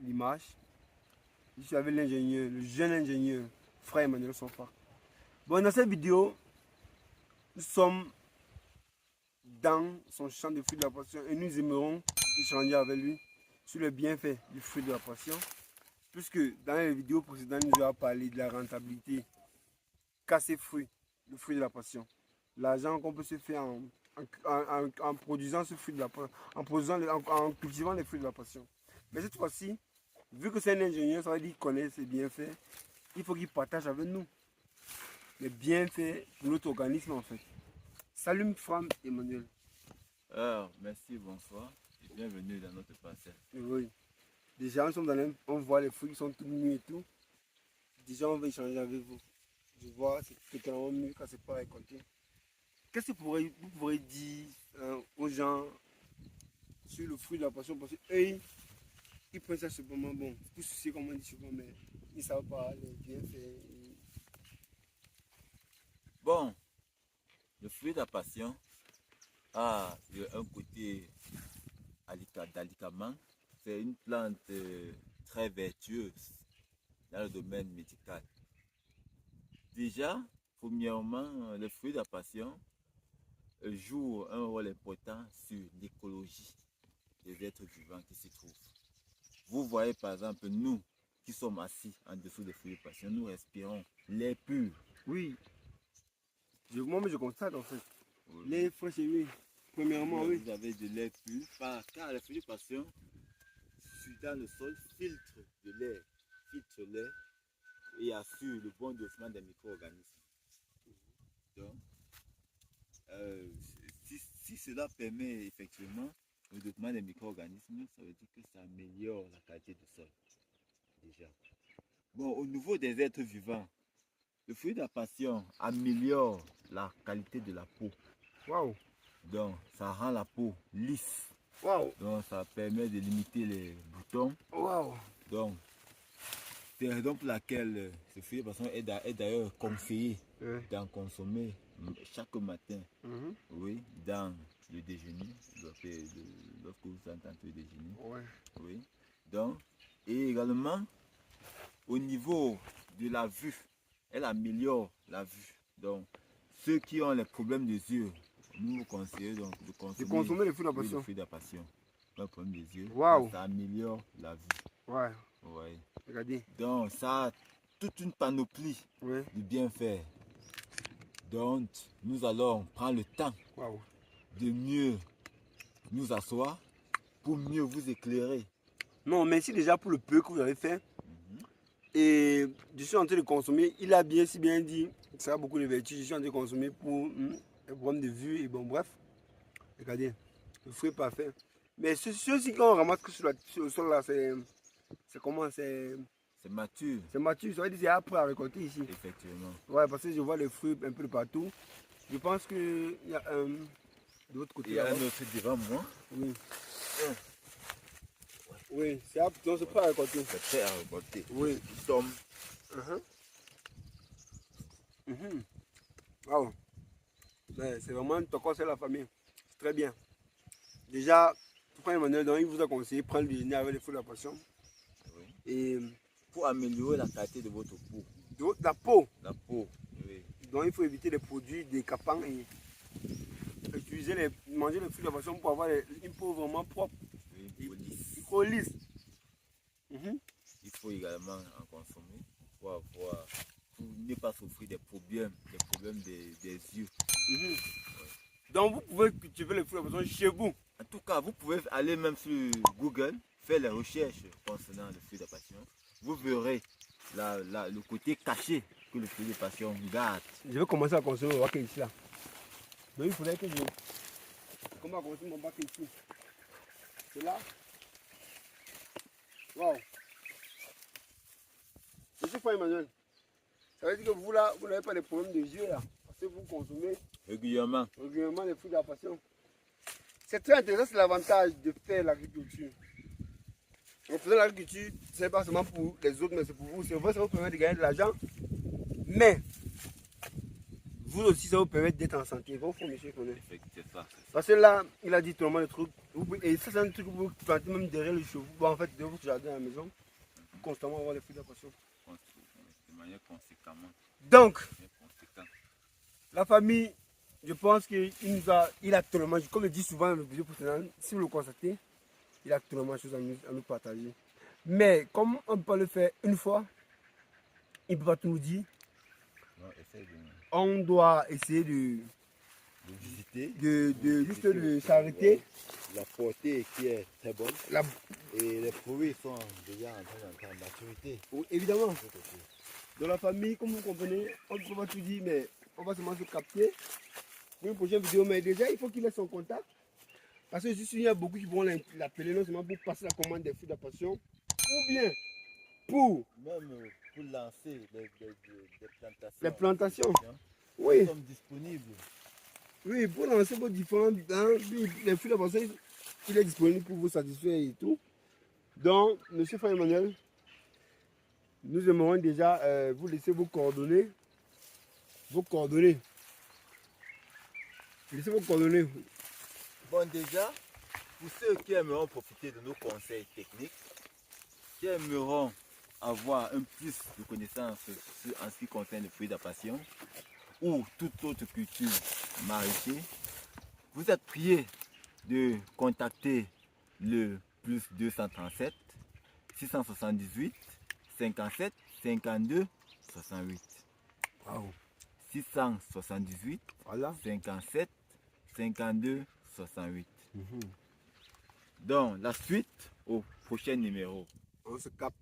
l'image. Je suis avec l'ingénieur, le jeune ingénieur, frère Emmanuel Sofa. Bon, dans cette vidéo, nous sommes dans son champ de fruits de la passion et nous aimerons échanger avec lui sur le bienfait du fruit de la passion. Puisque dans les vidéos précédentes, nous avons parlé de la rentabilité qu'a ces fruits, le fruit de la passion. L'argent qu'on peut se faire en produisant ce fruit de la passion, en cultivant les fruits de la passion. Mais cette fois-ci, vu que c'est un ingénieur, ça veut dire qu'il connaît ses bienfaits, il faut qu'il partage avec nous les bienfaits pour notre organisme en fait. Salut Fram Emmanuel. Alors, merci, bonsoir et bienvenue dans notre parcelle. Oui. Déjà, nous sommes on voit les fruits qui sont tout nus et tout. Déjà, on va échanger avec vous. Je vois, c'est totalement mieux quand c'est pas récolté. Qu'est-ce que vous pourrez dire aux gens sur le fruit de la passion? Parce qu'eux, ils prennent ça simplement, bon, tout ceci comme on dit souvent, mais ils ne savent pas les bienfaits. Bon, le fruit de la passion a un côté d'alicament. C'est une plante très vertueuse dans le domaine médical. Déjà, premièrement, le fruit de la passion joue un rôle important sur l'écologie des êtres vivants qui s'y trouvent. Vous voyez par exemple, nous qui sommes assis en dessous des fruits de passion, nous respirons l'air pur. Oui, moi-même je constate en fait. Oui. L'air frais chez lui, premièrement, oui. Vous avez de l'air pur, car les fruits de passion, dans le sol, filtre l'air et assure le bon développement des micro-organismes. Donc, si cela permet effectivement le développement des micro-organismes, ça veut dire que ça améliore la qualité du sol. Déjà. Bon, au niveau des êtres vivants, le fruit de la passion améliore la qualité de la peau. Waouh! Donc, ça rend la peau lisse. Waouh! Donc, ça permet de limiter les boutons. Waouh! Donc, c'est la raison pour laquelle ce fruit de passion est d'ailleurs conseillé d'en consommer chaque matin. Oui, dans le déjeuner, lorsque vous êtes en train de déjeuner. Oui. Donc, et également, au niveau de la vue, elle améliore la vue. Donc, ceux qui ont les problèmes des yeux, nous vous conseillons donc de consommer le fruit de la passion. Le problème des yeux, ça améliore la vue. Ouais. Ouais. Regardez. Donc, ça a toute une panoplie de bienfaits. Donc, nous allons prendre le temps de mieux nous asseoir pour mieux vous éclairer. Non, merci déjà pour le peu que vous avez fait. Et je suis en train de consommer. Il a si bien dit, ça a beaucoup de vertus. Je suis en train de consommer pour les problèmes de vue. Et bon, bref. Regardez, le fruit est parfait. Mais ceux-ci qu'on ramasse sur le sol là, c'est comment? C'est mature. C'est mature, ça veut dire c'est après à récolter ici. Effectivement. Ouais, parce que je vois les fruits un peu de partout. Je pense qu'il y a un de l'autre côté. Il y a un autre devant moi. Oui. Oui, c'est prêt à récolter. C'est prêt à récolter. Oui. Il tombe. Wow. C'est vraiment un tocon, c'est la famille. C'est très bien. Déjà, frère Emmanuel, il vous a conseillé de prendre le déjeuner avec les fruits de la passion. Oui. Et pour améliorer la qualité de votre peau. De la peau. La peau, oui. Donc il faut éviter les produits décapants et manger les fruits de la passion pour avoir une peau vraiment propre. Oui, lisse. Il faut également en consommer pour ne pas souffrir des problèmes des yeux. Donc vous pouvez cultiver les fruits de la passion chez vous. En tout cas, vous pouvez aller même sur Google, faire les recherches concernant le fruit de la passion. Vous verrez le côté caché que le fruit de passion garde. Je vais commencer à consommer mon bac ici là. Donc il faudrait que je commence à consommer mon bac ici. C'est là. Waouh. Monsieur Frère Emmanuel, ça veut dire que vous là, vous n'avez pas de problème de yeux là. Parce que vous consommez régulièrement les fruits de la passion. C'est très intéressant, c'est l'avantage de faire l'agriculture. En faisant l'agriculture, ce n'est pas seulement pour les autres, mais c'est pour vous. C'est vrai, ça vous permet de gagner de l'argent. Mais, vous aussi, ça vous permet d'être en santé. Bon, faut monsieur connaît. C'est ça. Parce que là, il a dit tellement de trucs. Et ça, c'est un truc que vous plantez même derrière le chevaux. Bon, en fait, dans votre jardin à la maison. Pour constamment avoir les fruits de la passion. De manière conséquemment. Donc, Conséquent. la famille, je pense qu'il a tellement, comme je dis souvent dans le vidéo précédente, si vous le constatez, il a tellement de choses à nous partager. Mais comme on ne peut pas le faire une fois, il ne peut pas tout nous dire. Non, essaye de On doit essayer de visiter. Juste de s'arrêter. La portée qui est très bonne. La- Et les fruits sont déjà en train d'entrer en maturité. Oui, évidemment. Dans la famille, comme vous comprenez, on ne peut pas tout dire, mais on va seulement se capter pour une prochaine vidéo. Mais déjà, il faut qu'il ait son contact. Parce que je suis sûr qu'il y a beaucoup qui vont l'appeler non seulement pour passer la commande des fruits de la passion, ou bien pour Même pour lancer des plantations. les plantations. Nous Oui, sommes disponibles. oui, pour lancer vos différents les fruits de la passion, il est disponible pour vous satisfaire et tout. Donc, monsieur Frère Emmanuel, nous aimerons déjà vous laisser vos coordonnées. Vos coordonnées. Laissez vos coordonnées. Bon, déjà, pour ceux qui aimeront profiter de nos conseils techniques, qui aimeront avoir un plus de connaissances en ce qui concerne le fruit de la passion ou toute autre culture maraîchère, vous êtes priés de contacter le plus 237 678 57 52 68. Wow. 678 Voilà. 57 52 68. Donc, la suite au prochain numéro. On se capte.